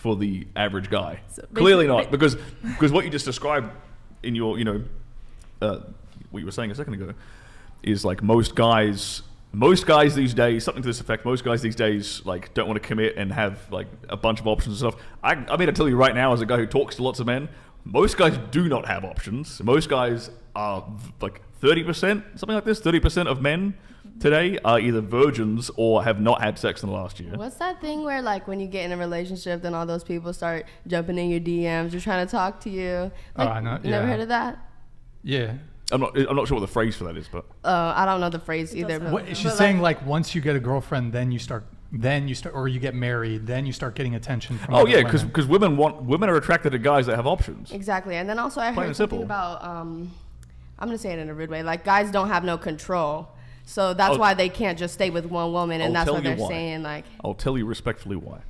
for the average guy. So clearly not, because what you just described in your, what you were saying a second ago, is like most guys these days, something to this effect, most guys these days like don't want to commit and have like a bunch of options and stuff. I mean, I tell you right now, as a guy who talks to lots of men, most guys do not have options. Most guys are like 30%, something like this, 30% of men today are either virgins or have not had sex in the last year. What's that thing where like when you get in a relationship, then all those people start jumping in your DMs, they're trying to talk to you? Like, I know. You never heard of that? Yeah. I'm not sure what the phrase for that is, but I don't know the phrase either. What, she's saying like once you get a girlfriend, then you start, or you get married, then you start getting attention from. Oh yeah, because women are attracted to guys that have options. Exactly, and then also I heard something about I'm gonna say it in a rude way, like guys don't have no control, so that's why they can't just stay with one woman, and that's what they're saying. Like, I'll tell you respectfully why.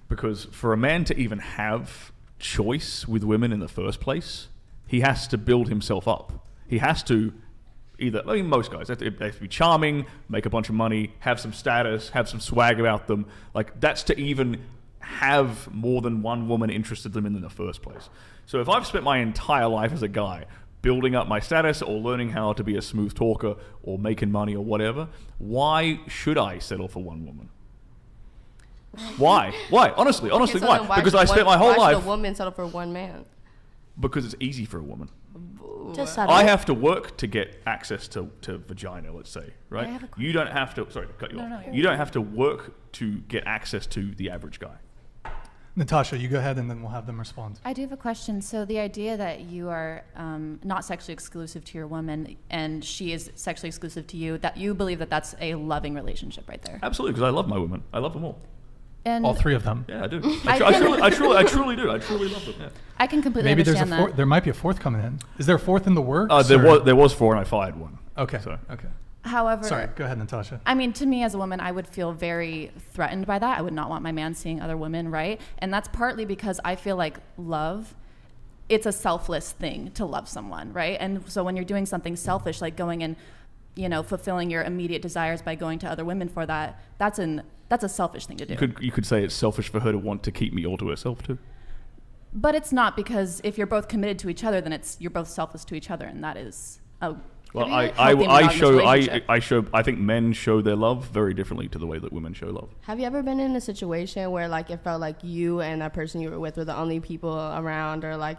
Because for a man to even have choice with women in the first place, he has to build himself up. He has to most guys, they have to be charming, make a bunch of money, have some status, have some swag about them. Like, that's to even have more than one woman interested in the first place. So if I've spent my entire life as a guy building up my status or learning how to be a smooth talker or making money or whatever, why should I settle for one woman? Why? Honestly, why? Because I spent my whole life... Why should a woman settle for one man? Because it's easy for a woman. Just I have to work to get access to vagina, let's say, right? You don't have to, sorry to cut you off. No, you don't have to work to get access to the average guy. Natasha, you go ahead and then we'll have them respond. I do have a question. So the idea that you are not sexually exclusive to your woman and she is sexually exclusive to you, that you believe that that's a loving relationship right there? Absolutely, because I love my women. I love them all. And all three of them. Yeah, I do. I truly do. I truly love them. Yeah. I can completely Maybe understand that. There might be a fourth coming in. Is there a fourth in the works? There was four, and I fired one. Okay. So. Okay. However, sorry. Go ahead, Natasha. I mean, to me as a woman, I would feel very threatened by that. I would not want my man seeing other women, right? And that's partly because I feel like love, it's a selfless thing to love someone, right? And so when you're doing something selfish, like going and, fulfilling your immediate desires by going to other women for that, that's a selfish thing to do. You could say it's selfish for her to want to keep me all to herself too. But it's not, because if you're both committed to each other, then you're both selfless to each other, and that is a well. I think men show their love very differently to the way that women show love. Have you ever been in a situation where like it felt like you and that person you were with were the only people around, or like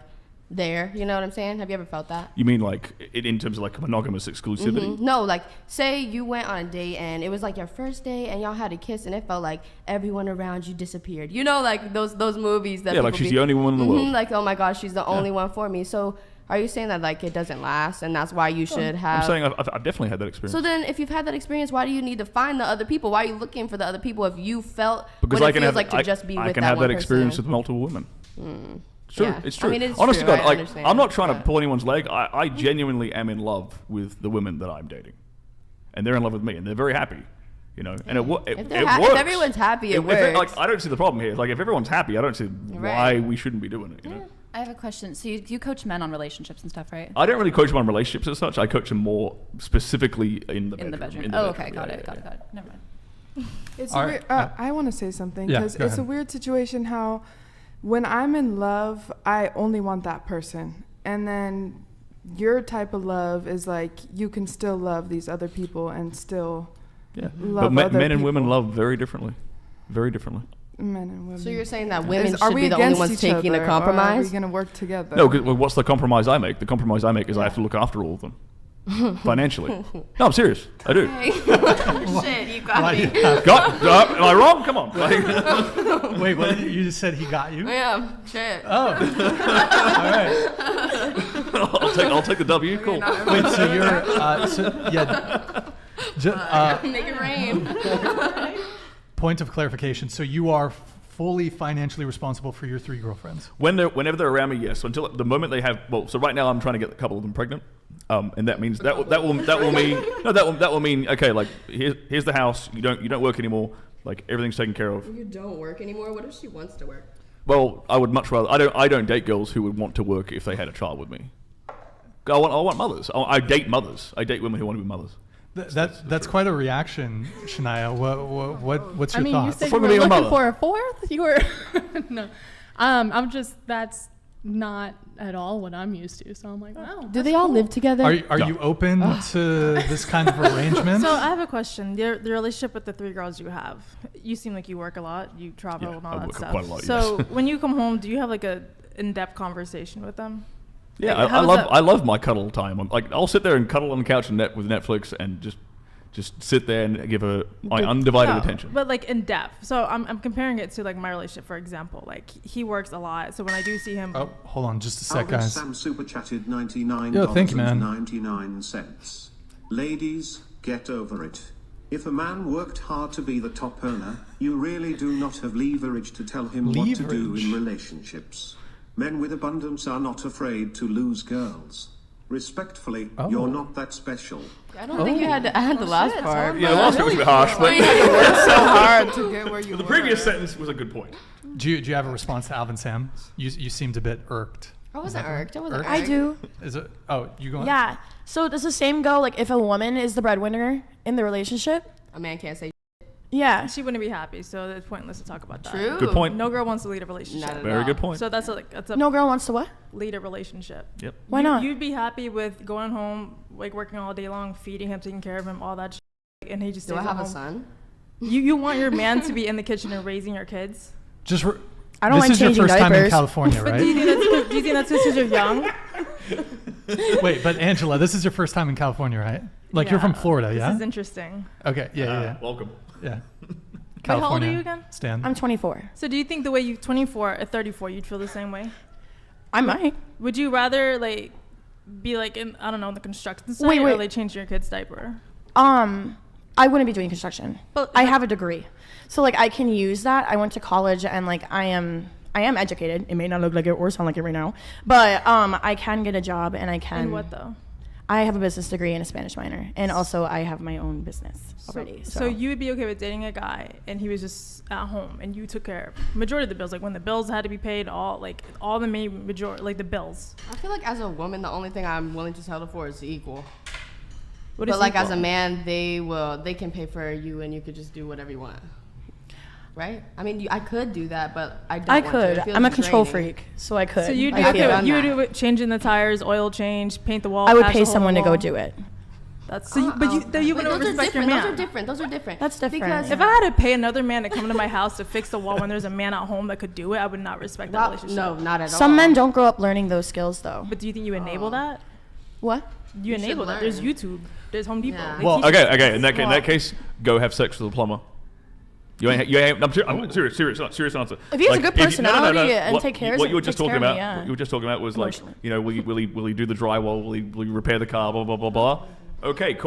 there? You know what I'm saying? Have you ever felt that? You mean like in terms of like monogamous exclusivity? Mm-hmm. No, like say you went on a date and it was like your first date and y'all had a kiss and it felt like everyone around you disappeared. You know, like those movies that like she's the only woman in the world. Like, oh my gosh, she's the only one for me. So are you saying that like it doesn't last and that's why you should have... I'm saying I've definitely had that experience. So then if you've had that experience, why do you need to find the other people? Why are you looking for the other people if you felt because what I it can feels have, like to just be with that one person? I can have that experience with multiple women. It's true. Yeah. It's true. I mean, it's honestly, true. God, like I'm not trying to pull anyone's leg. I genuinely am in love with the women that I'm dating, and they're in love with me, and they're very happy. And it works. If everyone's happy, it works. I don't see the problem here. Like if everyone's happy, I don't see why we shouldn't be doing it. You know. I have a question. So you coach men on relationships and stuff, right? I don't really coach them on relationships as such. I coach them more specifically in the bedroom. Okay, got it. Never mind. It's weird. I want to say something because it's a weird situation how when I'm in love, I only want that person. And then your type of love is like you can still love these other people and still love but other men and people. women love very differently. Very differently. Men and women. So you're saying that women should be the only ones taking a compromise? Or are we going to work together? No, what's the compromise I make? The compromise I make is I have to look after all of them. Financially. No, I'm serious. I do. Shit, you got me. Am I wrong? Come on. Wait, what? You just said he got you? Yeah, shit. Oh. All right. I'll take the W. Cool. Wait, so you're... Make it rain. Point of clarification. So you are fully financially responsible for your 3 girlfriends? Whenever they're around me, yes. So until the moment they have... Well, so right now I'm trying to get a couple of them pregnant. And that means that will mean okay, like here's the house. You don't work anymore. Like everything's taken care of. You don't work anymore. What if she wants to work? Well, I would much rather. I don't date girls who would want to work if they had a child with me. I want mothers. I date mothers. I date women who want to be mothers. That's quite a reaction, Shania. What's your thoughts? You said you were looking for a fourth. You were no. That's not at all what I'm used to. So I'm like, wow. Do they all live together? Are you open to this kind of arrangement? So I have a question. The relationship with the 3 girls you have, you seem like you work a lot, you travel and all that stuff. Quite a lot, so yes. when you come home, do you have like a in-depth conversation with them? Yeah, like, I love my cuddle time. I'll sit there and cuddle on the couch and with Netflix and just sit there and give her my undivided attention. But like in depth. So I'm comparing it to like my relationship, for example. Like he works a lot, so when I do see him. Oh, hold on, just a sec, guys. Sam super chatted $99. Yo, thank you, man. 99 cents. Ladies, get over it. If a man worked hard to be the top earner, you really do not have leverage to tell him what to do in relationships. Men with abundance are not afraid to lose girls. Respectfully, you're not that special. I don't think you had to add the last part. Yeah, the last part was a bit harsh, but you had to work so hard to get where you were. The previous sentence was a good point. Do you have a response to Alvin Sam? You seemed a bit irked. I wasn't irked. I wasn't irked. I do. Is it? Oh, you go on. Yeah. So does the same go like if a woman is the breadwinner in the relationship? A man can't say. Yeah. She wouldn't be happy, so it's pointless to talk about that. True. Good point. No girl wants to lead a relationship. Very good point. So that's a no girl wants to what? Lead a relationship. Yep. Why not? You'd be happy with going home, like working all day long, feeding him, taking care of him, all that shit, and he just stays Do I have at a home. son? You want your man to be in the kitchen and raising your kids? I don't like changing diapers. This is your first time in California, right? But do you think that's because you're young? Wait, but Angela, this is your first time in California, right? Like you're from Florida, yeah? This is interesting. Okay, yeah. Welcome. Yeah. Wait, how old are you again? Stan. I'm 24. So do you think the way you're 24 at 34, you'd feel the same way? I might. Would you rather like be like in, I don't know, the construction site Wait. or like change your kid's diaper? I wouldn't be doing construction. But I have a degree. So like I can use that. I went to college and like I am educated. It may not look like it or sound like it right now, but I can get a job and I can. In what though? I have a business degree and a Spanish minor, and also I have my own business already. So you would be okay with dating a guy and he was just at home and you took care of majority of the bills, like when the bills had to be paid, all the main majority, like the bills. I feel like as a woman, the only thing I'm willing to settle for is equal. But like as a man, they can pay for you and you could just do whatever you want. Right? I mean, I could do that, but I don't want to. It feels I'm a control draining. freak, so I could. So you'd be okay with, you would do it, changing the tires, oil change, paint the wall. I would pay someone to go do it. That's so. You wouldn't respect your man. Those are different. That's different. Because if I had to pay another man to come to my house to fix the wall when there's a man at home that could do it, I would not respect that relationship. No, not at all. Some men don't grow up learning those skills, though. But do you think you enable that? What? You enable that. There's YouTube. There's Home Depot. Yeah. Well, okay. In that case, go have sex with a plumber. I'm serious answer. If he has a good personality and take care of what you were just talking about was like, will he do the drywall? Will he repair the car? Blah blah blah blah. Okay, cool.